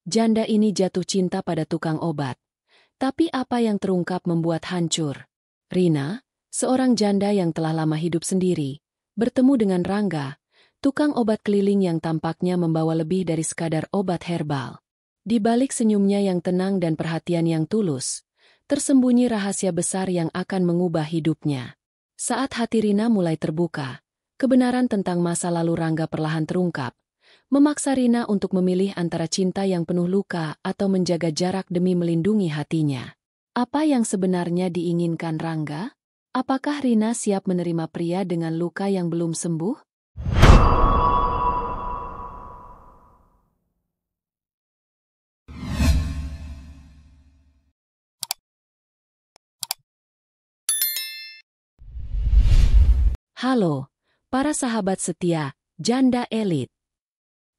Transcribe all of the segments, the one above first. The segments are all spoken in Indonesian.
Janda ini jatuh cinta pada tukang obat. Tapi apa yang terungkap membuat hancur? Rina, seorang janda yang telah lama hidup sendiri, bertemu dengan Rangga, tukang obat keliling yang tampaknya membawa lebih dari sekadar obat herbal. Di balik senyumnya yang tenang dan perhatian yang tulus, tersembunyi rahasia besar yang akan mengubah hidupnya. Saat hati Rina mulai terbuka, kebenaran tentang masa lalu Rangga perlahan terungkap, memaksa Rina untuk memilih antara cinta yang penuh luka atau menjaga jarak demi melindungi hatinya. Apa yang sebenarnya diinginkan Rangga? Apakah Rina siap menerima pria dengan luka yang belum sembuh? Halo, para sahabat setia, janda elit.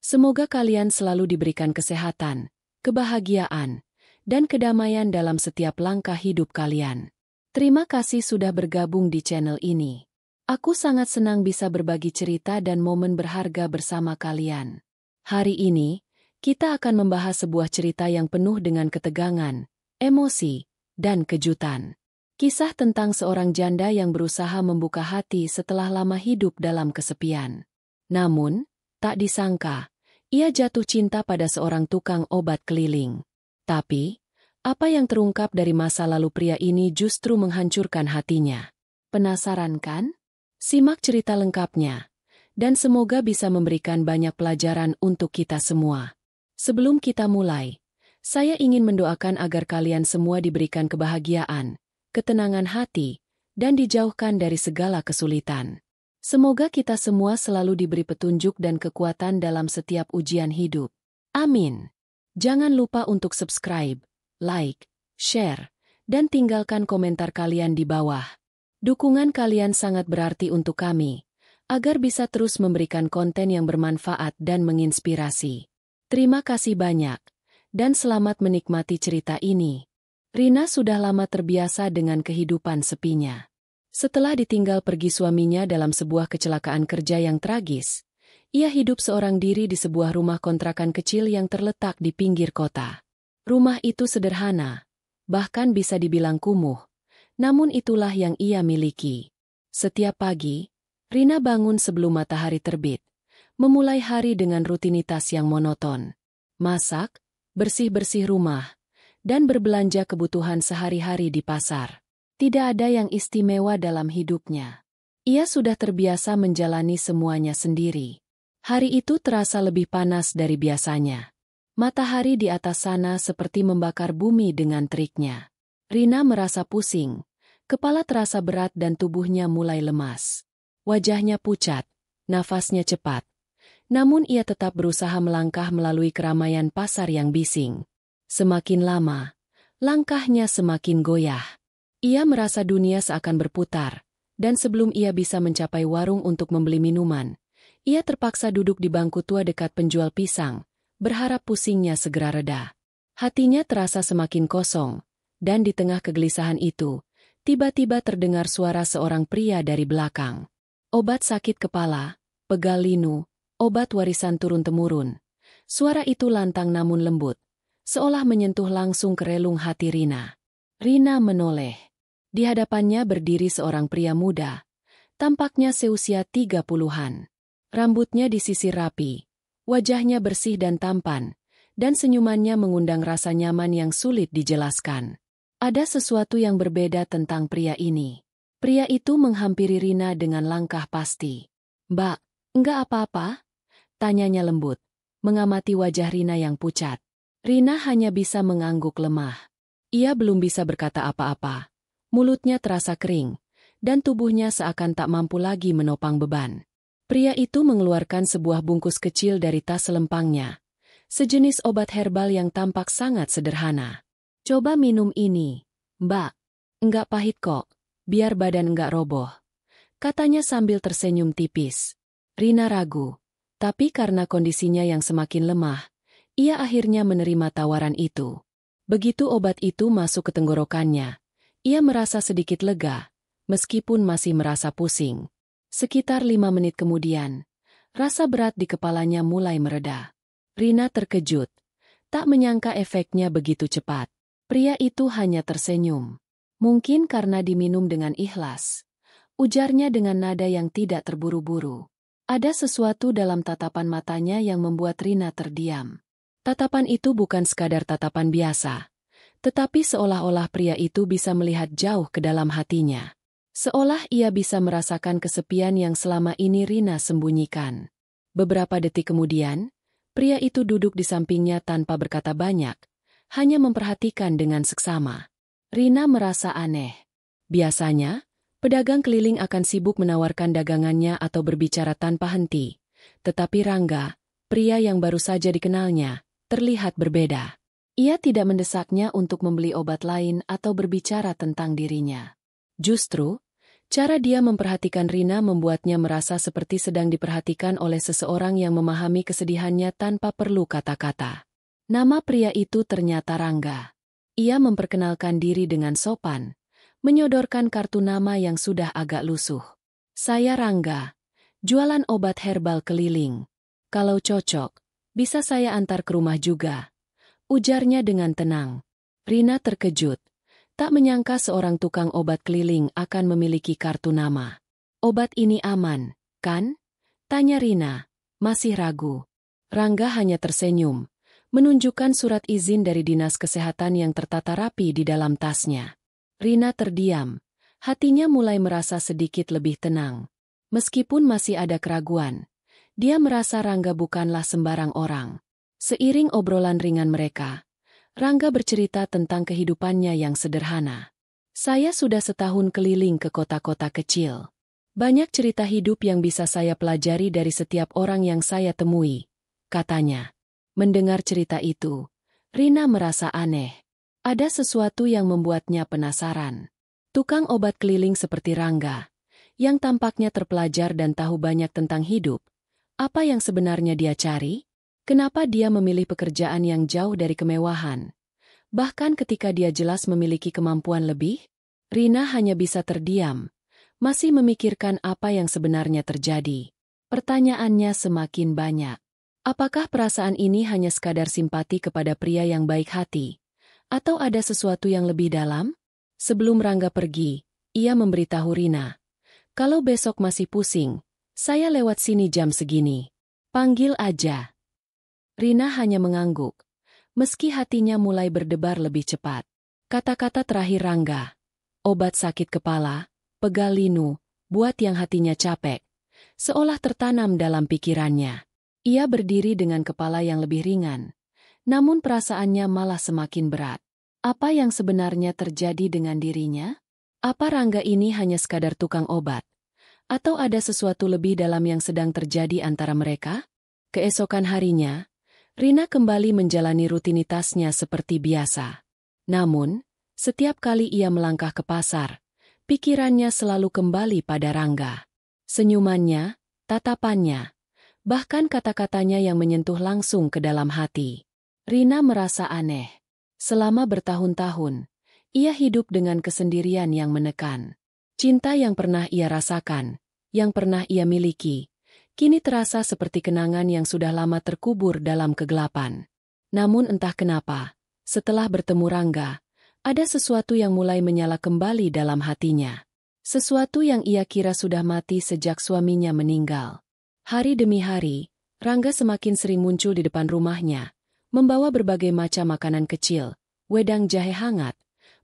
Semoga kalian selalu diberikan kesehatan, kebahagiaan, dan kedamaian dalam setiap langkah hidup kalian. Terima kasih sudah bergabung di channel ini. Aku sangat senang bisa berbagi cerita dan momen berharga bersama kalian. Hari ini, kita akan membahas sebuah cerita yang penuh dengan ketegangan, emosi, dan kejutan. Kisah tentang seorang janda yang berusaha membuka hati setelah lama hidup dalam kesepian. Namun, tak disangka, ia jatuh cinta pada seorang tukang obat keliling. Tapi, apa yang terungkap dari masa lalu pria ini justru menghancurkan hatinya. Penasaran kan? Simak cerita lengkapnya, dan semoga bisa memberikan banyak pelajaran untuk kita semua. Sebelum kita mulai, saya ingin mendoakan agar kalian semua diberikan kebahagiaan, ketenangan hati, dan dijauhkan dari segala kesulitan. Semoga kita semua selalu diberi petunjuk dan kekuatan dalam setiap ujian hidup. Amin. Jangan lupa untuk subscribe, like, share, dan tinggalkan komentar kalian di bawah. Dukungan kalian sangat berarti untuk kami, agar bisa terus memberikan konten yang bermanfaat dan menginspirasi. Terima kasih banyak, dan selamat menikmati cerita ini. Rina sudah lama terbiasa dengan kehidupan sepinya. Setelah ditinggal pergi suaminya dalam sebuah kecelakaan kerja yang tragis, ia hidup seorang diri di sebuah rumah kontrakan kecil yang terletak di pinggir kota. Rumah itu sederhana, bahkan bisa dibilang kumuh, namun itulah yang ia miliki. Setiap pagi, Rina bangun sebelum matahari terbit, memulai hari dengan rutinitas yang monoton. Masak, bersih-bersih rumah, dan berbelanja kebutuhan sehari-hari di pasar. Tidak ada yang istimewa dalam hidupnya. Ia sudah terbiasa menjalani semuanya sendiri. Hari itu terasa lebih panas dari biasanya. Matahari di atas sana seperti membakar bumi dengan teriknya. Rina merasa pusing, kepala terasa berat dan tubuhnya mulai lemas. Wajahnya pucat, nafasnya cepat. Namun ia tetap berusaha melangkah melalui keramaian pasar yang bising. Semakin lama, langkahnya semakin goyah. Ia merasa dunia seakan berputar, dan sebelum ia bisa mencapai warung untuk membeli minuman, ia terpaksa duduk di bangku tua dekat penjual pisang, berharap pusingnya segera reda. Hatinya terasa semakin kosong, dan di tengah kegelisahan itu, tiba-tiba terdengar suara seorang pria dari belakang. Obat sakit kepala, pegal linu, obat warisan turun-temurun. Suara itu lantang namun lembut, seolah menyentuh langsung ke relung hati Rina. Rina menoleh. Di hadapannya berdiri seorang pria muda, tampaknya seusia 30-an. Rambutnya disisir rapi, wajahnya bersih dan tampan, dan senyumannya mengundang rasa nyaman yang sulit dijelaskan. Ada sesuatu yang berbeda tentang pria ini. Pria itu menghampiri Rina dengan langkah pasti. "Mbak, enggak apa-apa?" tanyanya lembut, mengamati wajah Rina yang pucat. Rina hanya bisa mengangguk lemah. Ia belum bisa berkata apa-apa. Mulutnya terasa kering, dan tubuhnya seakan tak mampu lagi menopang beban. Pria itu mengeluarkan sebuah bungkus kecil dari tas selempangnya. Sejenis obat herbal yang tampak sangat sederhana. "Coba minum ini, Mbak. Enggak pahit kok, biar badan enggak roboh," katanya sambil tersenyum tipis. Rina ragu, tapi karena kondisinya yang semakin lemah, ia akhirnya menerima tawaran itu. Begitu obat itu masuk ke tenggorokannya, ia merasa sedikit lega, meskipun masih merasa pusing. Sekitar 5 menit kemudian, rasa berat di kepalanya mulai mereda. Rina terkejut, Tak menyangka efeknya begitu cepat. Pria itu hanya tersenyum. Mungkin karena diminum dengan ikhlas. Ujarnya dengan nada yang tidak terburu-buru. Ada sesuatu dalam tatapan matanya yang membuat Rina terdiam. Tatapan itu bukan sekadar tatapan biasa. Tetapi seolah-olah pria itu bisa melihat jauh ke dalam hatinya. Seolah ia bisa merasakan kesepian yang selama ini Rina sembunyikan. Beberapa detik kemudian, pria itu duduk di sampingnya tanpa berkata banyak, hanya memperhatikan dengan seksama. Rina merasa aneh. Biasanya, pedagang keliling akan sibuk menawarkan dagangannya atau berbicara tanpa henti. Tetapi Rangga, pria yang baru saja dikenalnya, terlihat berbeda. Ia tidak mendesaknya untuk membeli obat lain atau berbicara tentang dirinya. Justru, cara dia memperhatikan Rina membuatnya merasa seperti sedang diperhatikan oleh seseorang yang memahami kesedihannya tanpa perlu kata-kata. Nama pria itu ternyata Rangga. Ia memperkenalkan diri dengan sopan, menyodorkan kartu nama yang sudah agak lusuh. Saya Rangga, jualan obat herbal keliling. Kalau cocok, bisa saya antar ke rumah juga. Ujarnya dengan tenang. Rina terkejut. Tak menyangka seorang tukang obat keliling akan memiliki kartu nama. Obat ini aman, kan? Tanya Rina, masih ragu. Rangga hanya tersenyum, menunjukkan surat izin dari Dinas Kesehatan yang tertata rapi di dalam tasnya. Rina terdiam, hatinya mulai merasa sedikit lebih tenang. Meskipun masih ada keraguan, dia merasa Rangga bukanlah sembarang orang. Seiring obrolan ringan mereka, Rangga bercerita tentang kehidupannya yang sederhana. Saya sudah setahun keliling ke kota-kota kecil. Banyak cerita hidup yang bisa saya pelajari dari setiap orang yang saya temui, katanya. Mendengar cerita itu, Rina merasa aneh. Ada sesuatu yang membuatnya penasaran. Tukang obat keliling seperti Rangga, yang tampaknya terpelajar dan tahu banyak tentang hidup, apa yang sebenarnya dia cari? Kenapa dia memilih pekerjaan yang jauh dari kemewahan? Bahkan ketika dia jelas memiliki kemampuan lebih, Rina hanya bisa terdiam, masih memikirkan apa yang sebenarnya terjadi. Pertanyaannya semakin banyak. Apakah perasaan ini hanya sekadar simpati kepada pria yang baik hati? Atau ada sesuatu yang lebih dalam? Sebelum Rangga pergi, ia memberitahu Rina, kalau besok masih pusing, saya lewat sini jam segini. Panggil aja. Rina hanya mengangguk, meski hatinya mulai berdebar lebih cepat. Kata-kata terakhir Rangga, obat sakit kepala, pegal linu, buat yang hatinya capek, seolah tertanam dalam pikirannya. Ia berdiri dengan kepala yang lebih ringan, namun perasaannya malah semakin berat. Apa yang sebenarnya terjadi dengan dirinya? Apa Rangga ini hanya sekadar tukang obat? Atau ada sesuatu lebih dalam yang sedang terjadi antara mereka? Keesokan harinya, Rina kembali menjalani rutinitasnya seperti biasa. Namun, setiap kali ia melangkah ke pasar, pikirannya selalu kembali pada Rangga. Senyumannya, tatapannya, bahkan kata-katanya yang menyentuh langsung ke dalam hati. Rina merasa aneh. Selama bertahun-tahun, ia hidup dengan kesendirian yang menekan. Cinta yang pernah ia rasakan, yang pernah ia miliki, kini terasa seperti kenangan yang sudah lama terkubur dalam kegelapan. Namun entah kenapa, setelah bertemu Rangga, ada sesuatu yang mulai menyala kembali dalam hatinya. Sesuatu yang ia kira sudah mati sejak suaminya meninggal. Hari demi hari, Rangga semakin sering muncul di depan rumahnya, membawa berbagai macam makanan kecil, wedang jahe hangat,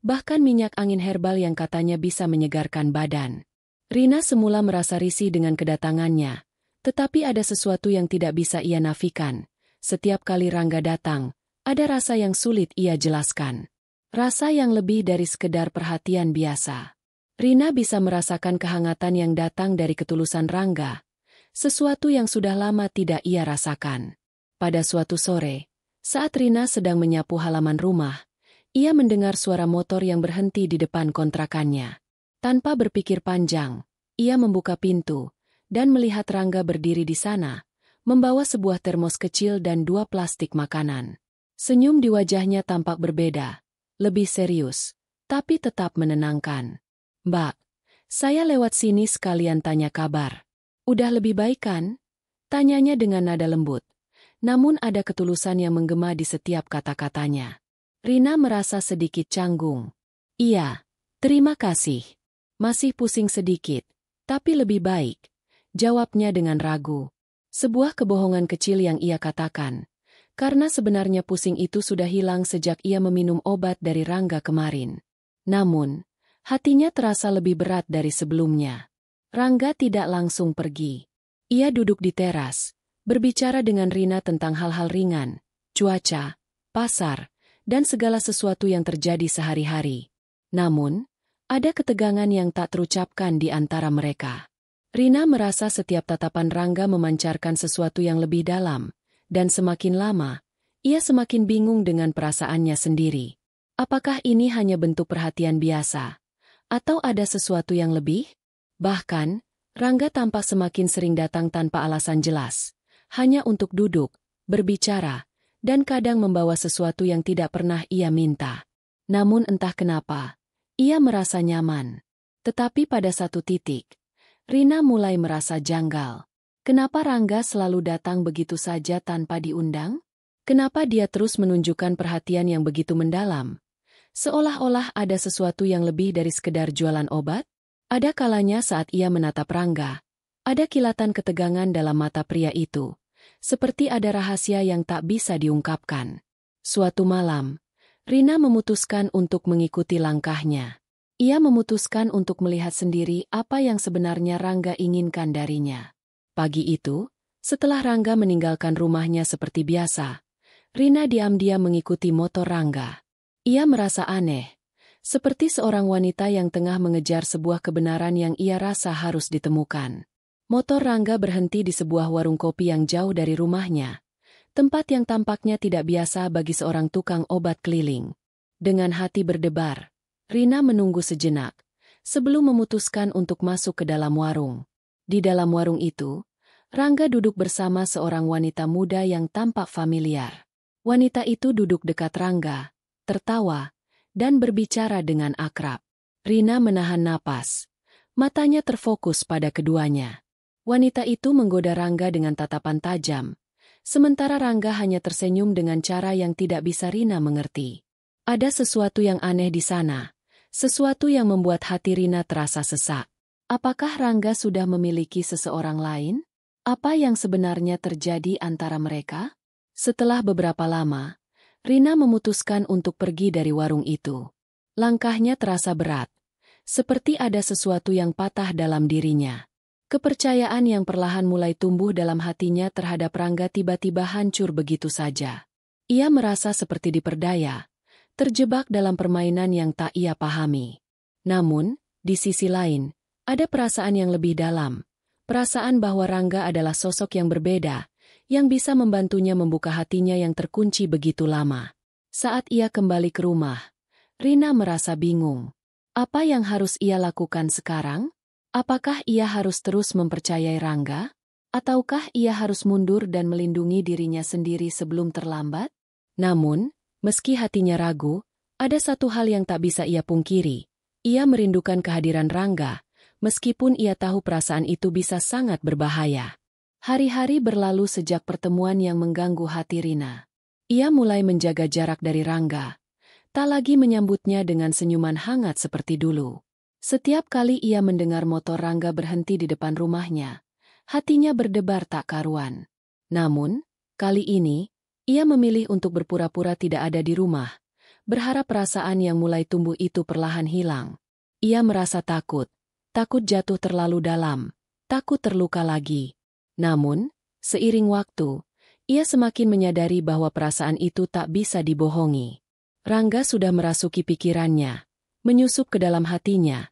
bahkan minyak angin herbal yang katanya bisa menyegarkan badan. Rina semula merasa risih dengan kedatangannya, tetapi ada sesuatu yang tidak bisa ia nafikan. Setiap kali Rangga datang, ada rasa yang sulit ia jelaskan. Rasa yang lebih dari sekedar perhatian biasa. Rina bisa merasakan kehangatan yang datang dari ketulusan Rangga, sesuatu yang sudah lama tidak ia rasakan. Pada suatu sore, saat Rina sedang menyapu halaman rumah, ia mendengar suara motor yang berhenti di depan kontrakannya. Tanpa berpikir panjang, ia membuka pintu dan melihat Rangga berdiri di sana, membawa sebuah termos kecil dan 2 plastik makanan. Senyum di wajahnya tampak berbeda, lebih serius, tapi tetap menenangkan. "Mbak, saya lewat sini sekalian tanya kabar. Udah lebih baik kan?" Tanyanya dengan nada lembut, namun ada ketulusan yang menggema di setiap kata-katanya. Rina merasa sedikit canggung. Iya, terima kasih. Masih pusing sedikit, tapi lebih baik, jawabnya dengan ragu. Sebuah kebohongan kecil yang ia katakan, karena sebenarnya pusing itu sudah hilang sejak ia meminum obat dari Rangga kemarin. Namun, hatinya terasa lebih berat dari sebelumnya. Rangga tidak langsung pergi. Ia duduk di teras, berbicara dengan Rina tentang hal-hal ringan, cuaca, pasar, dan segala sesuatu yang terjadi sehari-hari. Namun, ada ketegangan yang tak terucapkan di antara mereka. Rina merasa setiap tatapan Rangga memancarkan sesuatu yang lebih dalam, dan semakin lama, ia semakin bingung dengan perasaannya sendiri. Apakah ini hanya bentuk perhatian biasa? Atau ada sesuatu yang lebih? Bahkan, Rangga tampak semakin sering datang tanpa alasan jelas, hanya untuk duduk, berbicara, dan kadang membawa sesuatu yang tidak pernah ia minta. Namun entah kenapa, ia merasa nyaman. Tetapi pada satu titik, Rina mulai merasa janggal. Kenapa Rangga selalu datang begitu saja tanpa diundang? Kenapa dia terus menunjukkan perhatian yang begitu mendalam? Seolah-olah ada sesuatu yang lebih dari sekedar jualan obat? Ada kalanya saat ia menatap Rangga, ada kilatan ketegangan dalam mata pria itu. Seperti ada rahasia yang tak bisa diungkapkan. Suatu malam, Rina memutuskan untuk mengikuti langkahnya. Ia memutuskan untuk melihat sendiri apa yang sebenarnya Rangga inginkan darinya. Pagi itu, setelah Rangga meninggalkan rumahnya seperti biasa, Rina diam-diam mengikuti motor Rangga. Ia merasa aneh, seperti seorang wanita yang tengah mengejar sebuah kebenaran yang ia rasa harus ditemukan. Motor Rangga berhenti di sebuah warung kopi yang jauh dari rumahnya, tempat yang tampaknya tidak biasa bagi seorang tukang obat keliling. Dengan hati berdebar, Rina menunggu sejenak, sebelum memutuskan untuk masuk ke dalam warung. Di dalam warung itu, Rangga duduk bersama seorang wanita muda yang tampak familiar. Wanita itu duduk dekat Rangga, tertawa, dan berbicara dengan akrab. Rina menahan napas. Matanya terfokus pada keduanya. Wanita itu menggoda Rangga dengan tatapan tajam, sementara Rangga hanya tersenyum dengan cara yang tidak bisa Rina mengerti. Ada sesuatu yang aneh di sana, sesuatu yang membuat hati Rina terasa sesak. Apakah Rangga sudah memiliki seseorang lain? Apa yang sebenarnya terjadi antara mereka? Setelah beberapa lama, Rina memutuskan untuk pergi dari warung itu. Langkahnya terasa berat, seperti ada sesuatu yang patah dalam dirinya. Kepercayaan yang perlahan mulai tumbuh dalam hatinya terhadap Rangga tiba-tiba hancur begitu saja. Ia merasa seperti diperdaya, terjebak dalam permainan yang tak ia pahami. Namun, di sisi lain, ada perasaan yang lebih dalam. Perasaan bahwa Rangga adalah sosok yang berbeda, yang bisa membantunya membuka hatinya yang terkunci begitu lama. Saat ia kembali ke rumah, Rina merasa bingung. Apa yang harus ia lakukan sekarang? Apakah ia harus terus mempercayai Rangga? Ataukah ia harus mundur dan melindungi dirinya sendiri sebelum terlambat? Namun, meski hatinya ragu, ada satu hal yang tak bisa ia pungkiri. Ia merindukan kehadiran Rangga, meskipun ia tahu perasaan itu bisa sangat berbahaya. Hari-hari berlalu sejak pertemuan yang mengganggu hati Rina. Ia mulai menjaga jarak dari Rangga, tak lagi menyambutnya dengan senyuman hangat seperti dulu. Setiap kali ia mendengar motor Rangga berhenti di depan rumahnya, hatinya berdebar tak karuan. Namun, kali ini, ia memilih untuk berpura-pura tidak ada di rumah, berharap perasaan yang mulai tumbuh itu perlahan hilang. Ia merasa takut jatuh terlalu dalam, takut terluka lagi. Namun, seiring waktu, ia semakin menyadari bahwa perasaan itu tak bisa dibohongi. Rangga sudah merasuki pikirannya, menyusup ke dalam hatinya,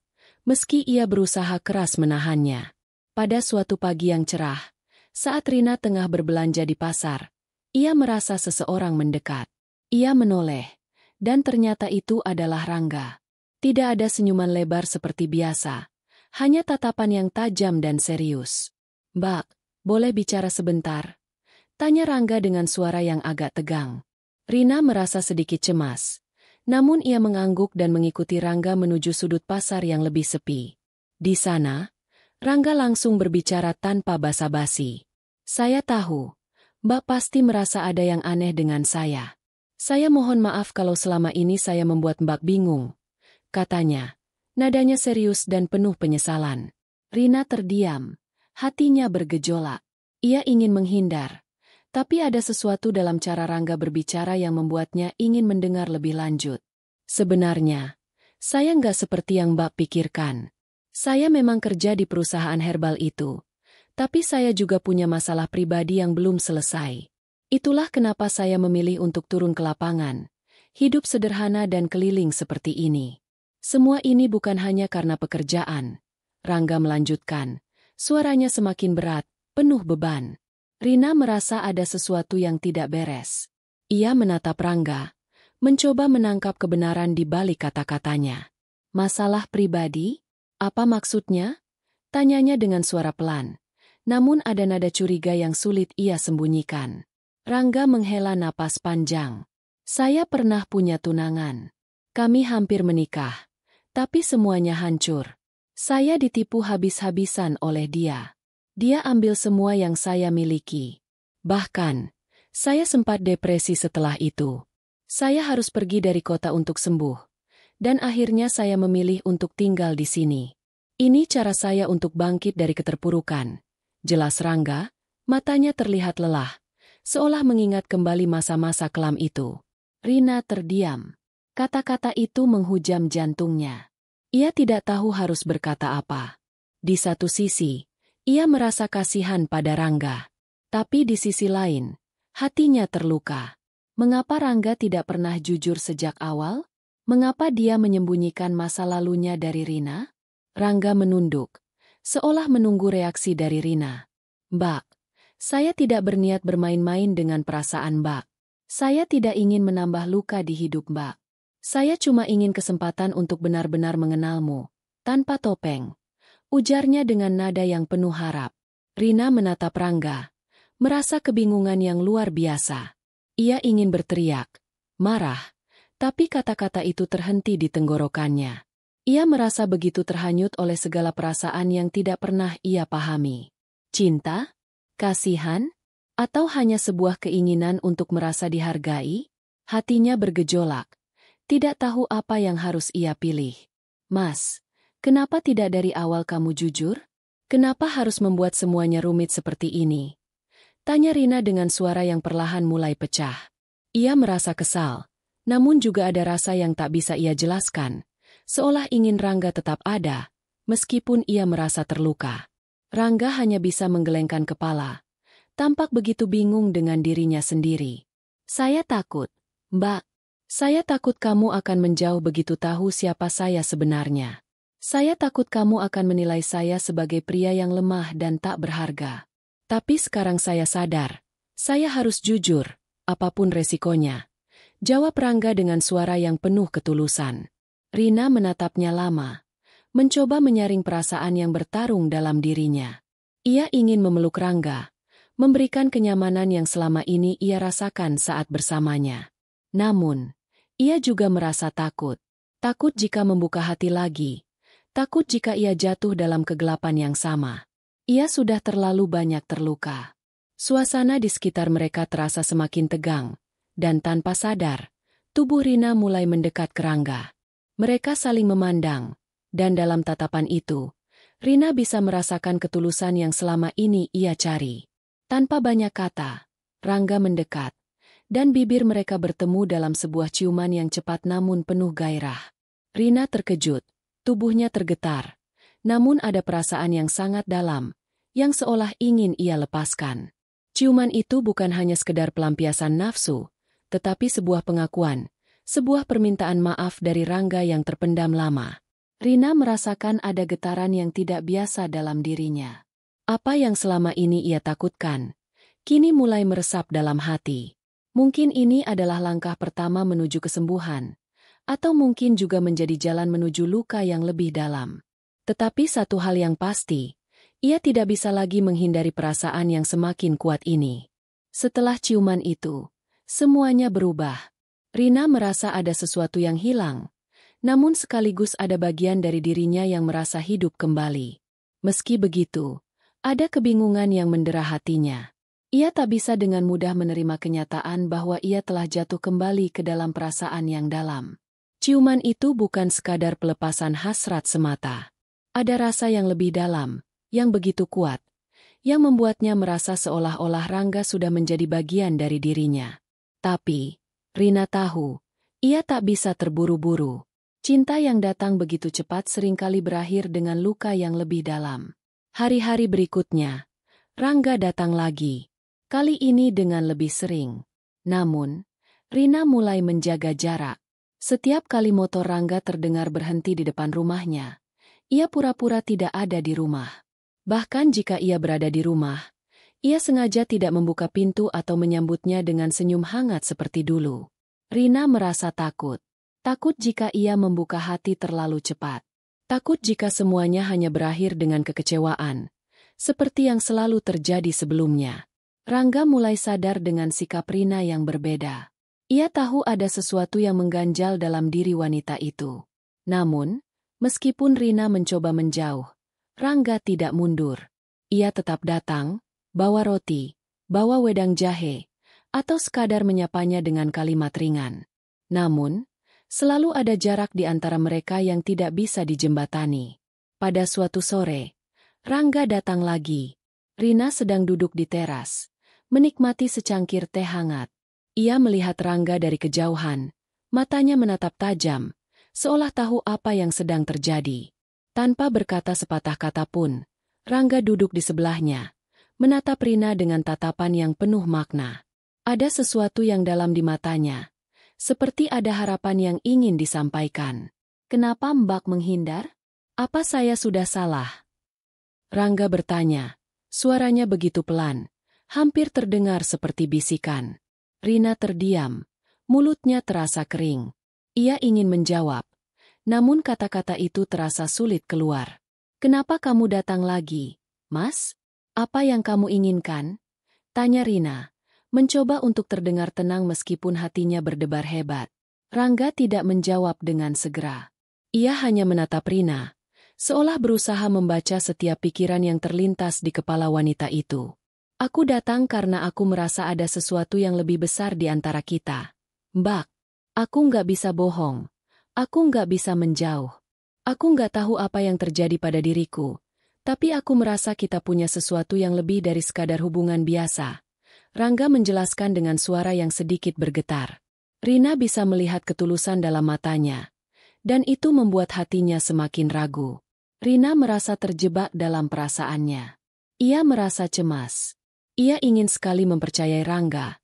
meski ia berusaha keras menahannya. Pada suatu pagi yang cerah, saat Rina tengah berbelanja di pasar, ia merasa seseorang mendekat. Ia menoleh, dan ternyata itu adalah Rangga. Tidak ada senyuman lebar seperti biasa, hanya tatapan yang tajam dan serius. "Mbak, boleh bicara sebentar?" tanya Rangga dengan suara yang agak tegang. Rina merasa sedikit cemas. Namun ia mengangguk dan mengikuti Rangga menuju sudut pasar yang lebih sepi. Di sana, Rangga langsung berbicara tanpa basa-basi. "Saya tahu, Mbak pasti merasa ada yang aneh dengan saya. Saya mohon maaf kalau selama ini saya membuat Mbak bingung, katanya. Nadanya serius dan penuh penyesalan. Rina terdiam. Hatinya bergejolak. Ia ingin menghindar. Tapi ada sesuatu dalam cara Rangga berbicara yang membuatnya ingin mendengar lebih lanjut. Sebenarnya, saya nggak seperti yang Mbak pikirkan. Saya memang kerja di perusahaan herbal itu. Tapi saya juga punya masalah pribadi yang belum selesai. Itulah kenapa saya memilih untuk turun ke lapangan. Hidup sederhana dan keliling seperti ini. Semua ini bukan hanya karena pekerjaan. Rangga melanjutkan. Suaranya semakin berat, penuh beban. Rina merasa ada sesuatu yang tidak beres. Ia menatap Rangga, mencoba menangkap kebenaran di balik kata-katanya. Masalah pribadi? Apa maksudnya? Tanyanya dengan suara pelan. Namun ada nada curiga yang sulit ia sembunyikan. Rangga menghela napas panjang. Saya pernah punya tunangan. Kami hampir menikah. Tapi semuanya hancur. Saya ditipu habis-habisan oleh dia. Dia ambil semua yang saya miliki. Bahkan, saya sempat depresi setelah itu. Saya harus pergi dari kota untuk sembuh. Dan akhirnya saya memilih untuk tinggal di sini. Ini cara saya untuk bangkit dari keterpurukan. Jelas Rangga, matanya terlihat lelah, seolah mengingat kembali masa-masa kelam itu. Rina terdiam. Kata-kata itu menghujam jantungnya. Ia tidak tahu harus berkata apa. Di satu sisi, ia merasa kasihan pada Rangga. Tapi di sisi lain, hatinya terluka. Mengapa Rangga tidak pernah jujur sejak awal? Mengapa dia menyembunyikan masa lalunya dari Rina? Rangga menunduk, seolah menunggu reaksi dari Rina. Mbak, saya tidak berniat bermain-main dengan perasaan Mbak. Saya tidak ingin menambah luka di hidup Mbak. Saya cuma ingin kesempatan untuk benar-benar mengenalmu, tanpa topeng. Ujarnya dengan nada yang penuh harap. Rina menatap Rangga, merasa kebingungan yang luar biasa. Ia ingin berteriak, marah, tapi kata-kata itu terhenti di tenggorokannya. Ia merasa begitu terhanyut oleh segala perasaan yang tidak pernah ia pahami. Cinta? Kasihan? Atau hanya sebuah keinginan untuk merasa dihargai? Hatinya bergejolak. Tidak tahu apa yang harus ia pilih. Mas, kenapa tidak dari awal kamu jujur? Kenapa harus membuat semuanya rumit seperti ini? Tanya Rina dengan suara yang perlahan mulai pecah. Ia merasa kesal, namun juga ada rasa yang tak bisa ia jelaskan, seolah ingin Rangga tetap ada, meskipun ia merasa terluka. Rangga hanya bisa menggelengkan kepala, tampak begitu bingung dengan dirinya sendiri. Saya takut, Mbak. Saya takut kamu akan menjauh begitu tahu siapa saya sebenarnya. Saya takut kamu akan menilai saya sebagai pria yang lemah dan tak berharga. Tapi sekarang saya sadar, saya harus jujur, apapun resikonya. Jawab Rangga dengan suara yang penuh ketulusan. Rina menatapnya lama, mencoba menyaring perasaan yang bertarung dalam dirinya. Ia ingin memeluk Rangga, memberikan kenyamanan yang selama ini ia rasakan saat bersamanya. Namun, ia juga merasa takut. Takut jika membuka hati lagi. Takut jika ia jatuh dalam kegelapan yang sama. Ia sudah terlalu banyak terluka. Suasana di sekitar mereka terasa semakin tegang. Dan tanpa sadar, tubuh Rina mulai mendekat ke Rangga. Mereka saling memandang. Dan dalam tatapan itu, Rina bisa merasakan ketulusan yang selama ini ia cari. Tanpa banyak kata, Rangga mendekat. Dan bibir mereka bertemu dalam sebuah ciuman yang cepat namun penuh gairah. Rina terkejut, tubuhnya tergetar. Namun ada perasaan yang sangat dalam, yang seolah ingin ia lepaskan. Ciuman itu bukan hanya sekedar pelampiasan nafsu, tetapi sebuah pengakuan, sebuah permintaan maaf dari Rangga yang terpendam lama. Rina merasakan ada getaran yang tidak biasa dalam dirinya. Apa yang selama ini ia takutkan, kini mulai meresap dalam hati. Mungkin ini adalah langkah pertama menuju kesembuhan, atau mungkin juga menjadi jalan menuju luka yang lebih dalam. Tetapi satu hal yang pasti, ia tidak bisa lagi menghindari perasaan yang semakin kuat ini. Setelah ciuman itu, semuanya berubah. Rina merasa ada sesuatu yang hilang, namun sekaligus ada bagian dari dirinya yang merasa hidup kembali. Meski begitu, ada kebingungan yang mendera hatinya. Ia tak bisa dengan mudah menerima kenyataan bahwa ia telah jatuh kembali ke dalam perasaan yang dalam. Ciuman itu bukan sekadar pelepasan hasrat semata. Ada rasa yang lebih dalam, yang begitu kuat, yang membuatnya merasa seolah-olah Rangga sudah menjadi bagian dari dirinya. Tapi, Rina tahu, ia tak bisa terburu-buru. Cinta yang datang begitu cepat seringkali berakhir dengan luka yang lebih dalam. Hari-hari berikutnya, Rangga datang lagi. Kali ini dengan lebih sering. Namun, Rina mulai menjaga jarak. Setiap kali motor Rangga terdengar berhenti di depan rumahnya, ia pura-pura tidak ada di rumah. Bahkan jika ia berada di rumah, ia sengaja tidak membuka pintu atau menyambutnya dengan senyum hangat seperti dulu. Rina merasa takut. Takut jika ia membuka hati terlalu cepat. Takut jika semuanya hanya berakhir dengan kekecewaan, seperti yang selalu terjadi sebelumnya. Rangga mulai sadar dengan sikap Rina yang berbeda. Ia tahu ada sesuatu yang mengganjal dalam diri wanita itu. Namun, meskipun Rina mencoba menjauh, Rangga tidak mundur. Ia tetap datang, bawa roti, bawa wedang jahe, atau sekadar menyapanya dengan kalimat ringan. Namun, selalu ada jarak di antara mereka yang tidak bisa dijembatani. Pada suatu sore, Rangga datang lagi. Rina sedang duduk di teras, menikmati secangkir teh hangat. Ia melihat Rangga dari kejauhan, matanya menatap tajam, seolah tahu apa yang sedang terjadi. Tanpa berkata sepatah kata pun, Rangga duduk di sebelahnya, menatap Rina dengan tatapan yang penuh makna. Ada sesuatu yang dalam di matanya, seperti ada harapan yang ingin disampaikan. Kenapa Mbak menghindar? Apa saya sudah salah? Rangga bertanya, suaranya begitu pelan, hampir terdengar seperti bisikan. Rina terdiam, mulutnya terasa kering. Ia ingin menjawab, namun kata-kata itu terasa sulit keluar. Kenapa kamu datang lagi, Mas? Apa yang kamu inginkan? Tanya Rina, mencoba untuk terdengar tenang meskipun hatinya berdebar hebat. Rangga tidak menjawab dengan segera. Ia hanya menatap Rina, seolah berusaha membaca setiap pikiran yang terlintas di kepala wanita itu. Aku datang karena aku merasa ada sesuatu yang lebih besar di antara kita. Mbak, aku nggak bisa bohong. Aku nggak bisa menjauh. Aku nggak tahu apa yang terjadi pada diriku, tapi aku merasa kita punya sesuatu yang lebih dari sekadar hubungan biasa. Rangga menjelaskan dengan suara yang sedikit bergetar. Rina bisa melihat ketulusan dalam matanya, dan itu membuat hatinya semakin ragu. Rina merasa terjebak dalam perasaannya. Ia merasa cemas. Ia ingin sekali mempercayai Rangga,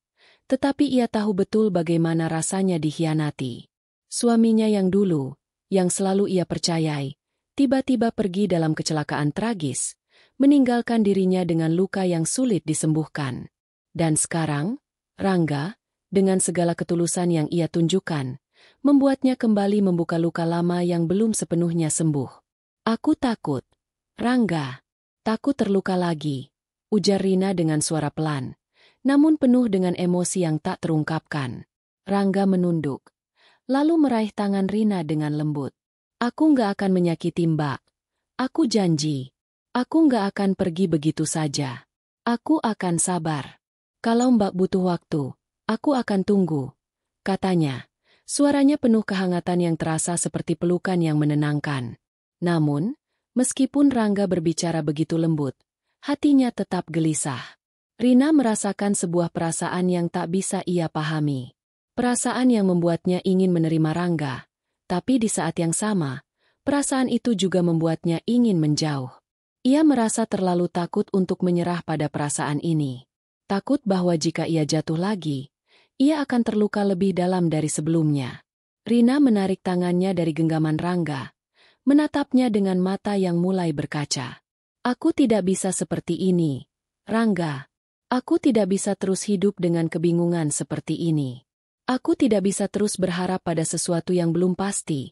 tetapi ia tahu betul bagaimana rasanya dikhianati. Suaminya yang dulu, yang selalu ia percayai, tiba-tiba pergi dalam kecelakaan tragis, meninggalkan dirinya dengan luka yang sulit disembuhkan. Dan sekarang, Rangga, dengan segala ketulusan yang ia tunjukkan, membuatnya kembali membuka luka lama yang belum sepenuhnya sembuh. Aku takut, Rangga, takut terluka lagi, ujar Rina dengan suara pelan, namun penuh dengan emosi yang tak terungkapkan. Rangga menunduk, lalu meraih tangan Rina dengan lembut. Aku nggak akan menyakiti Mbak. Aku janji. Aku nggak akan pergi begitu saja. Aku akan sabar. Kalau Mbak butuh waktu, aku akan tunggu, katanya. Suaranya penuh kehangatan yang terasa seperti pelukan yang menenangkan. Namun, meskipun Rangga berbicara begitu lembut, hatinya tetap gelisah. Rina merasakan sebuah perasaan yang tak bisa ia pahami. Perasaan yang membuatnya ingin menerima Rangga, tapi di saat yang sama, perasaan itu juga membuatnya ingin menjauh. Ia merasa terlalu takut untuk menyerah pada perasaan ini. Takut bahwa jika ia jatuh lagi, ia akan terluka lebih dalam dari sebelumnya. Rina menarik tangannya dari genggaman Rangga, menatapnya dengan mata yang mulai berkaca. Aku tidak bisa seperti ini, Rangga. Aku tidak bisa terus hidup dengan kebingungan seperti ini. Aku tidak bisa terus berharap pada sesuatu yang belum pasti,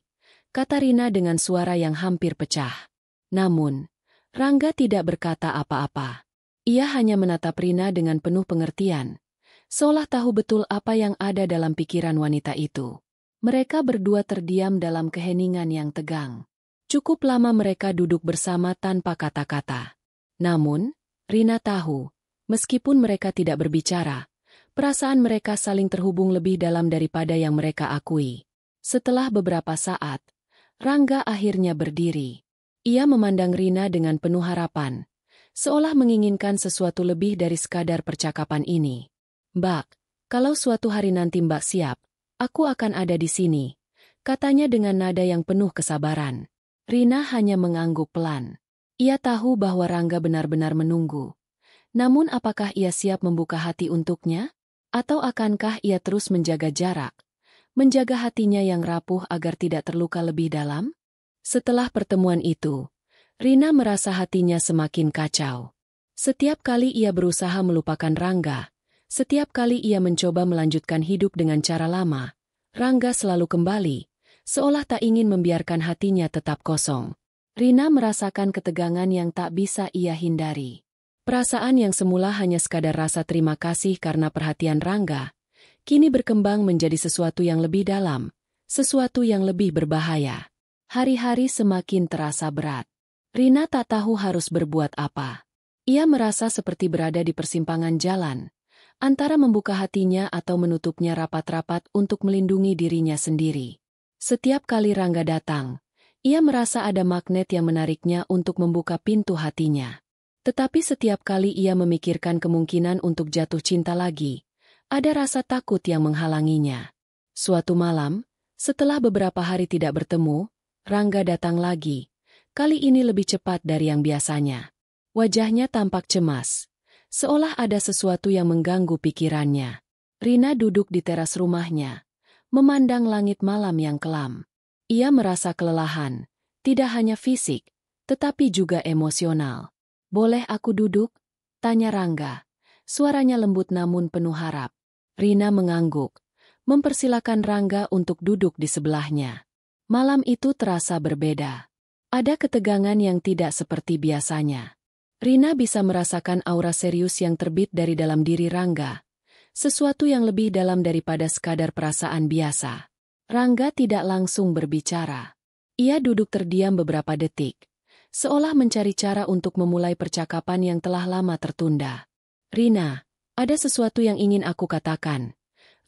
kata Rina dengan suara yang hampir pecah. Namun, Rangga tidak berkata apa-apa. Ia hanya menatap Rina dengan penuh pengertian, seolah tahu betul apa yang ada dalam pikiran wanita itu. Mereka berdua terdiam dalam keheningan yang tegang. Cukup lama mereka duduk bersama tanpa kata-kata. Namun, Rina tahu, Meskipun mereka tidak berbicara, perasaan mereka saling terhubung lebih dalam daripada yang mereka akui. Setelah beberapa saat, Rangga akhirnya berdiri. Ia memandang Rina dengan penuh harapan, seolah menginginkan sesuatu lebih dari sekadar percakapan ini. "Mbak, kalau suatu hari nanti Mbak siap, aku akan ada di sini," katanya dengan nada yang penuh kesabaran. Rina hanya mengangguk pelan. Ia tahu bahwa Rangga benar-benar menunggu. Namun apakah ia siap membuka hati untuknya? Atau akankah ia terus menjaga jarak, menjaga hatinya yang rapuh agar tidak terluka lebih dalam? Setelah pertemuan itu, Rina merasa hatinya semakin kacau. Setiap kali ia berusaha melupakan Rangga, setiap kali ia mencoba melanjutkan hidup dengan cara lama, Rangga selalu kembali, seolah tak ingin membiarkan hatinya tetap kosong. Rina merasakan ketegangan yang tak bisa ia hindari. Perasaan yang semula hanya sekadar rasa terima kasih karena perhatian Rangga, kini berkembang menjadi sesuatu yang lebih dalam, sesuatu yang lebih berbahaya. Hari-hari semakin terasa berat. Rina tak tahu harus berbuat apa. Ia merasa seperti berada di persimpangan jalan, antara membuka hatinya atau menutupnya rapat-rapat untuk melindungi dirinya sendiri. Setiap kali Rangga datang, ia merasa ada magnet yang menariknya untuk membuka pintu hatinya. Tetapi setiap kali ia memikirkan kemungkinan untuk jatuh cinta lagi, ada rasa takut yang menghalanginya. Suatu malam, setelah beberapa hari tidak bertemu, Rangga datang lagi, kali ini lebih cepat dari yang biasanya. Wajahnya tampak cemas, seolah ada sesuatu yang mengganggu pikirannya. Rina duduk di teras rumahnya, memandang langit malam yang kelam. Ia merasa kelelahan, tidak hanya fisik, tetapi juga emosional. "Boleh aku duduk?" tanya Rangga. Suaranya lembut namun penuh harap. Rina mengangguk, mempersilakan Rangga untuk duduk di sebelahnya. Malam itu terasa berbeda. Ada ketegangan yang tidak seperti biasanya. Rina bisa merasakan aura serius yang terbit dari dalam diri Rangga, sesuatu yang lebih dalam daripada sekadar perasaan biasa. Rangga tidak langsung berbicara. Ia duduk terdiam beberapa detik, seolah mencari cara untuk memulai percakapan yang telah lama tertunda. "Rina, ada sesuatu yang ingin aku katakan."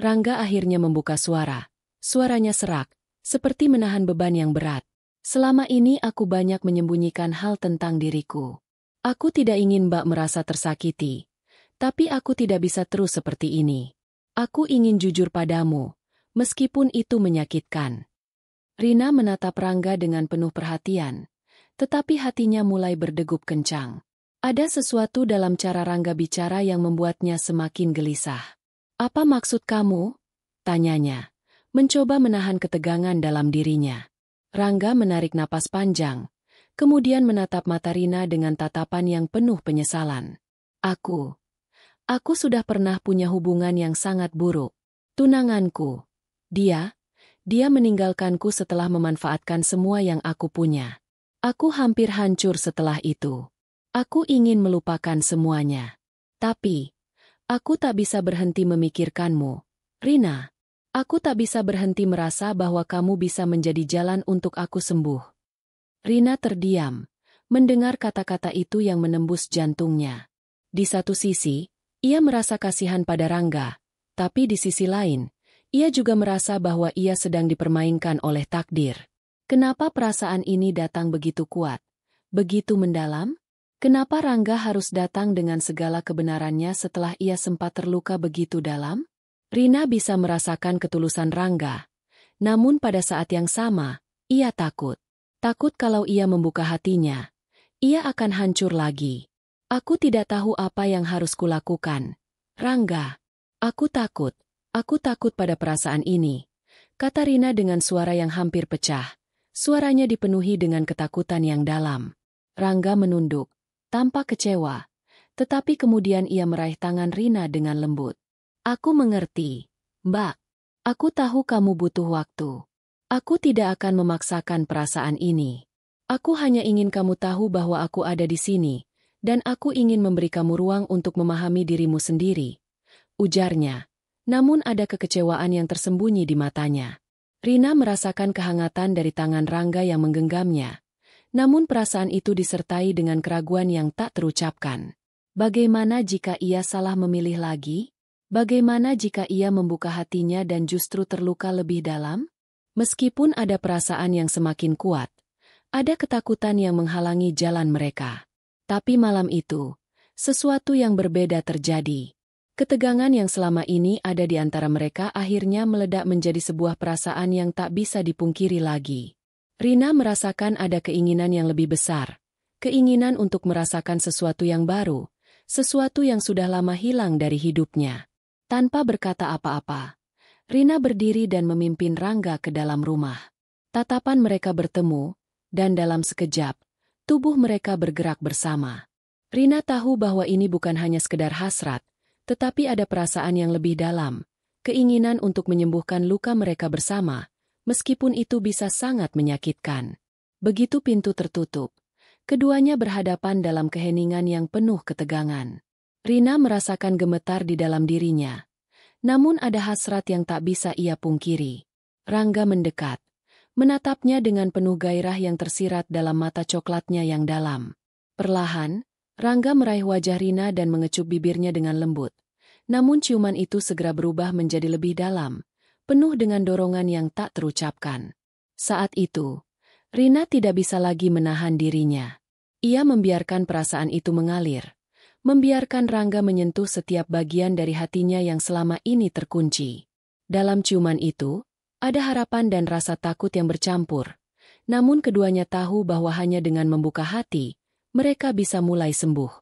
Rangga akhirnya membuka suara. Suaranya serak, seperti menahan beban yang berat. "Selama ini aku banyak menyembunyikan hal tentang diriku. Aku tidak ingin Mbak merasa tersakiti, tapi aku tidak bisa terus seperti ini. Aku ingin jujur padamu, meskipun itu menyakitkan." Rina menatap Rangga dengan penuh perhatian, tetapi hatinya mulai berdegup kencang. Ada sesuatu dalam cara Rangga bicara yang membuatnya semakin gelisah. "Apa maksud kamu?" tanyanya, mencoba menahan ketegangan dalam dirinya. Rangga menarik napas panjang, kemudian menatap mata Rina dengan tatapan yang penuh penyesalan. Aku sudah pernah punya hubungan yang sangat buruk. Tunanganku. Dia meninggalkanku setelah memanfaatkan semua yang aku punya. Aku hampir hancur setelah itu. Aku ingin melupakan semuanya. Tapi, aku tak bisa berhenti memikirkanmu. Rina, aku tak bisa berhenti merasa bahwa kamu bisa menjadi jalan untuk aku sembuh. Rina terdiam, mendengar kata-kata itu yang menembus jantungnya. Di satu sisi, ia merasa kasihan pada Rangga, tapi di sisi lain, ia juga merasa bahwa ia sedang dipermainkan oleh takdir. Kenapa perasaan ini datang begitu kuat, begitu mendalam? Kenapa Rangga harus datang dengan segala kebenarannya setelah ia sempat terluka begitu dalam? Rina bisa merasakan ketulusan Rangga, namun pada saat yang sama, ia takut. Takut kalau ia membuka hatinya, ia akan hancur lagi. "Aku tidak tahu apa yang harus kulakukan. Rangga, aku takut pada perasaan ini," kata Rina dengan suara yang hampir pecah. Suaranya dipenuhi dengan ketakutan yang dalam. Rangga menunduk, tampak kecewa, tetapi kemudian ia meraih tangan Rina dengan lembut. "Aku mengerti, Mbak. Aku tahu kamu butuh waktu. Aku tidak akan memaksakan perasaan ini. Aku hanya ingin kamu tahu bahwa aku ada di sini, dan aku ingin memberi kamu ruang untuk memahami dirimu sendiri," ujarnya. Namun ada kekecewaan yang tersembunyi di matanya. Rina merasakan kehangatan dari tangan Rangga yang menggenggamnya. Namun perasaan itu disertai dengan keraguan yang tak terucapkan. Bagaimana jika ia salah memilih lagi? Bagaimana jika ia membuka hatinya dan justru terluka lebih dalam? Meskipun ada perasaan yang semakin kuat, ada ketakutan yang menghalangi jalan mereka. Tapi malam itu, sesuatu yang berbeda terjadi. Ketegangan yang selama ini ada di antara mereka akhirnya meledak menjadi sebuah perasaan yang tak bisa dipungkiri lagi. Rina merasakan ada keinginan yang lebih besar. Keinginan untuk merasakan sesuatu yang baru, sesuatu yang sudah lama hilang dari hidupnya. Tanpa berkata apa-apa, Rina berdiri dan memimpin Rangga ke dalam rumah. Tatapan mereka bertemu, dan dalam sekejap, tubuh mereka bergerak bersama. Rina tahu bahwa ini bukan hanya sekedar hasrat, tetapi ada perasaan yang lebih dalam, keinginan untuk menyembuhkan luka mereka bersama, meskipun itu bisa sangat menyakitkan. Begitu pintu tertutup, keduanya berhadapan dalam keheningan yang penuh ketegangan. Rina merasakan gemetar di dalam dirinya. Namun ada hasrat yang tak bisa ia pungkiri. Rangga mendekat, menatapnya dengan penuh gairah yang tersirat dalam mata coklatnya yang dalam. Perlahan, Rangga meraih wajah Rina dan mengecup bibirnya dengan lembut. Namun ciuman itu segera berubah menjadi lebih dalam, penuh dengan dorongan yang tak terucapkan. Saat itu, Rina tidak bisa lagi menahan dirinya. Ia membiarkan perasaan itu mengalir. Membiarkan Rangga menyentuh setiap bagian dari hatinya yang selama ini terkunci. Dalam ciuman itu, ada harapan dan rasa takut yang bercampur. Namun keduanya tahu bahwa hanya dengan membuka hati, mereka bisa mulai sembuh.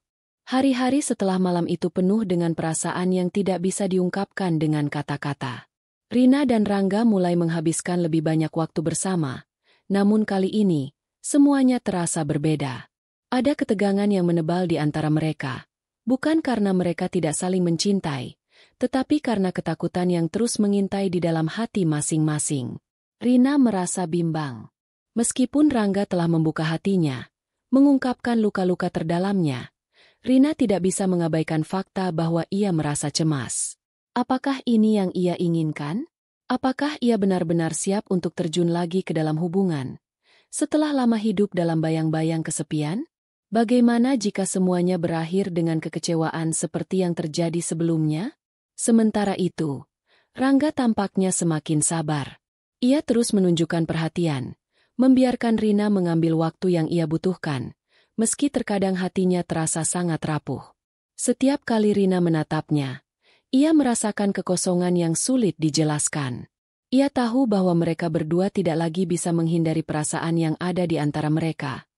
Hari-hari setelah malam itu penuh dengan perasaan yang tidak bisa diungkapkan dengan kata-kata. Rina dan Rangga mulai menghabiskan lebih banyak waktu bersama. Namun kali ini, semuanya terasa berbeda. Ada ketegangan yang menebal di antara mereka. Bukan karena mereka tidak saling mencintai, tetapi karena ketakutan yang terus mengintai di dalam hati masing-masing. Rina merasa bimbang. Meskipun Rangga telah membuka hatinya, mengungkapkan luka-luka terdalamnya, Rina tidak bisa mengabaikan fakta bahwa ia merasa cemas. Apakah ini yang ia inginkan? Apakah ia benar-benar siap untuk terjun lagi ke dalam hubungan? Setelah lama hidup dalam bayang-bayang kesepian? Bagaimana jika semuanya berakhir dengan kekecewaan seperti yang terjadi sebelumnya? Sementara itu, Rangga tampaknya semakin sabar. Ia terus menunjukkan perhatian, membiarkan Rina mengambil waktu yang ia butuhkan, meski terkadang hatinya terasa sangat rapuh. Setiap kali Rina menatapnya, ia merasakan kekosongan yang sulit dijelaskan. Ia tahu bahwa mereka berdua tidak lagi bisa menghindari perasaan yang ada di antara mereka.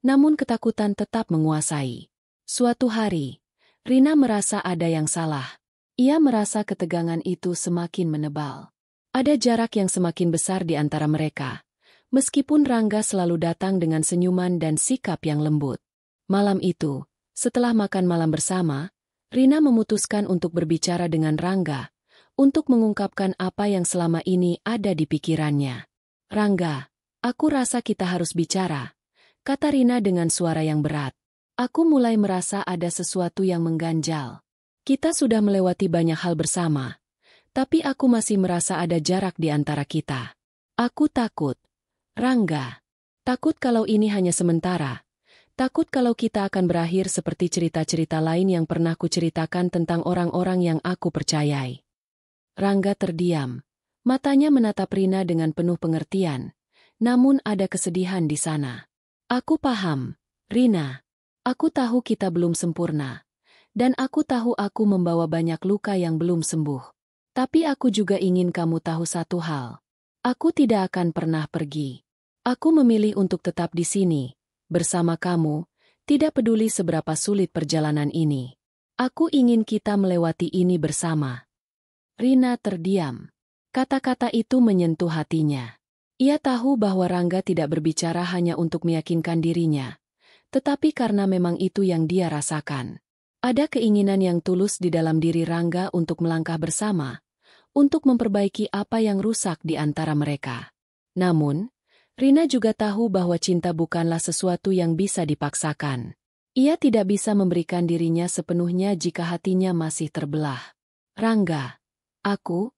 Namun ketakutan tetap menguasai. Suatu hari, Rina merasa ada yang salah. Ia merasa ketegangan itu semakin menebal. Ada jarak yang semakin besar di antara mereka. Meskipun Rangga selalu datang dengan senyuman dan sikap yang lembut. Malam itu, setelah makan malam bersama, Rina memutuskan untuk berbicara dengan Rangga, untuk mengungkapkan apa yang selama ini ada di pikirannya. Rangga, aku rasa kita harus bicara, kata Rina dengan suara yang berat. Aku mulai merasa ada sesuatu yang mengganjal. Kita sudah melewati banyak hal bersama, tapi aku masih merasa ada jarak di antara kita. Aku takut. Rangga. Takut kalau ini hanya sementara. Takut kalau kita akan berakhir seperti cerita-cerita lain yang pernah kuceritakan tentang orang-orang yang aku percayai. Rangga terdiam. Matanya menatap Rina dengan penuh pengertian. Namun ada kesedihan di sana. Aku paham, Rina. Aku tahu kita belum sempurna. Dan aku tahu aku membawa banyak luka yang belum sembuh. Tapi aku juga ingin kamu tahu satu hal. Aku tidak akan pernah pergi. Aku memilih untuk tetap di sini, bersama kamu, tidak peduli seberapa sulit perjalanan ini. Aku ingin kita melewati ini bersama. Rina terdiam. Kata-kata itu menyentuh hatinya. Ia tahu bahwa Rangga tidak berbicara hanya untuk meyakinkan dirinya, tetapi karena memang itu yang dia rasakan. Ada keinginan yang tulus di dalam diri Rangga untuk melangkah bersama, untuk memperbaiki apa yang rusak di antara mereka. Namun, Rina juga tahu bahwa cinta bukanlah sesuatu yang bisa dipaksakan. Ia tidak bisa memberikan dirinya sepenuhnya jika hatinya masih terbelah. Rangga, aku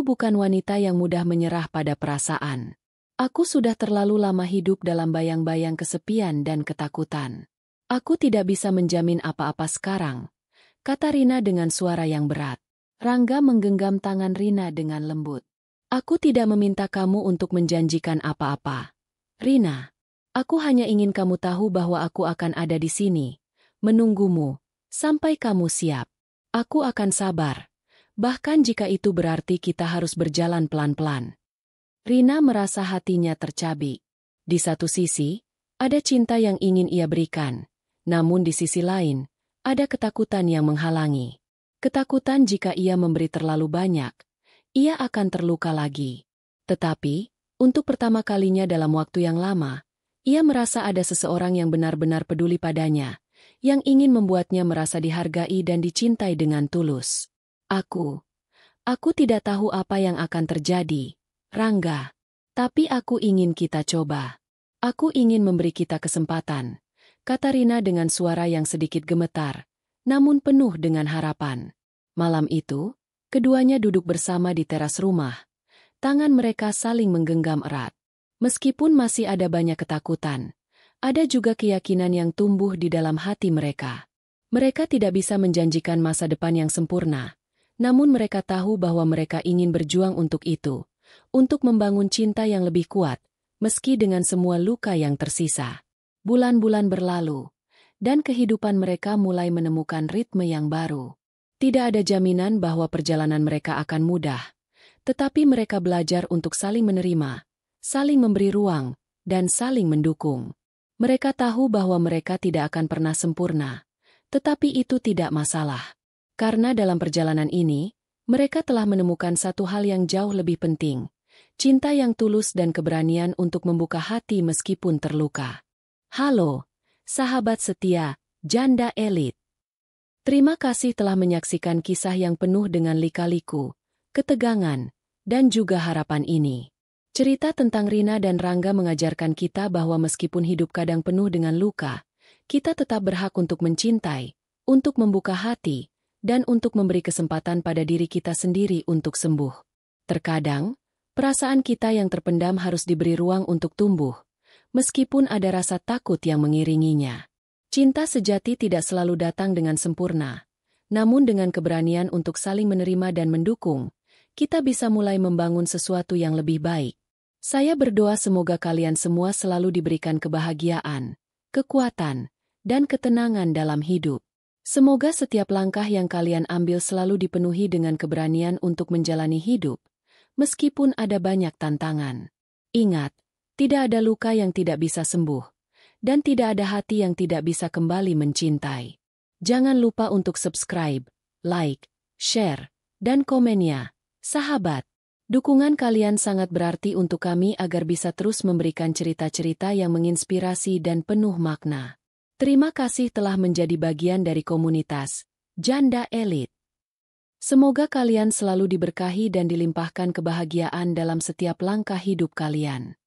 bukan wanita yang mudah menyerah pada perasaan. Aku sudah terlalu lama hidup dalam bayang-bayang kesepian dan ketakutan. Aku tidak bisa menjamin apa-apa sekarang, kata Rina dengan suara yang berat. Rangga menggenggam tangan Rina dengan lembut. Aku tidak meminta kamu untuk menjanjikan apa-apa. Rina, aku hanya ingin kamu tahu bahwa aku akan ada di sini, menunggumu, sampai kamu siap. Aku akan sabar, bahkan jika itu berarti kita harus berjalan pelan-pelan. Rina merasa hatinya tercabik. Di satu sisi, ada cinta yang ingin ia berikan, namun di sisi lain, ada ketakutan yang menghalangi. Ketakutan jika ia memberi terlalu banyak, ia akan terluka lagi. Tetapi, untuk pertama kalinya dalam waktu yang lama, ia merasa ada seseorang yang benar-benar peduli padanya, yang ingin membuatnya merasa dihargai dan dicintai dengan tulus. Aku tidak tahu apa yang akan terjadi, Rangga. Tapi aku ingin kita coba. Aku ingin memberi kita kesempatan, kata Rina dengan suara yang sedikit gemetar, namun penuh dengan harapan. Malam itu, keduanya duduk bersama di teras rumah. Tangan mereka saling menggenggam erat. Meskipun masih ada banyak ketakutan, ada juga keyakinan yang tumbuh di dalam hati mereka. Mereka tidak bisa menjanjikan masa depan yang sempurna, namun mereka tahu bahwa mereka ingin berjuang untuk itu, untuk membangun cinta yang lebih kuat, meski dengan semua luka yang tersisa. Bulan-bulan berlalu, dan kehidupan mereka mulai menemukan ritme yang baru. Tidak ada jaminan bahwa perjalanan mereka akan mudah, tetapi mereka belajar untuk saling menerima, saling memberi ruang, dan saling mendukung. Mereka tahu bahwa mereka tidak akan pernah sempurna, tetapi itu tidak masalah. Karena dalam perjalanan ini, mereka telah menemukan satu hal yang jauh lebih penting, cinta yang tulus dan keberanian untuk membuka hati meskipun terluka. Halo, sahabat setia, Janda Elit. Terima kasih telah menyaksikan kisah yang penuh dengan lika-liku, ketegangan, dan juga harapan ini. Cerita tentang Rina dan Rangga mengajarkan kita bahwa meskipun hidup kadang penuh dengan luka, kita tetap berhak untuk mencintai, untuk membuka hati, dan untuk memberi kesempatan pada diri kita sendiri untuk sembuh. Terkadang, perasaan kita yang terpendam harus diberi ruang untuk tumbuh, meskipun ada rasa takut yang mengiringinya. Cinta sejati tidak selalu datang dengan sempurna, namun dengan keberanian untuk saling menerima dan mendukung, kita bisa mulai membangun sesuatu yang lebih baik. Saya berdoa semoga kalian semua selalu diberikan kebahagiaan, kekuatan, dan ketenangan dalam hidup. Semoga setiap langkah yang kalian ambil selalu dipenuhi dengan keberanian untuk menjalani hidup, meskipun ada banyak tantangan. Ingat, tidak ada luka yang tidak bisa sembuh, dan tidak ada hati yang tidak bisa kembali mencintai. Jangan lupa untuk subscribe, like, share, dan komennya, sahabat. Dukungan kalian sangat berarti untuk kami agar bisa terus memberikan cerita-cerita yang menginspirasi dan penuh makna. Terima kasih telah menjadi bagian dari komunitas Janda Elit. Semoga kalian selalu diberkahi dan dilimpahkan kebahagiaan dalam setiap langkah hidup kalian.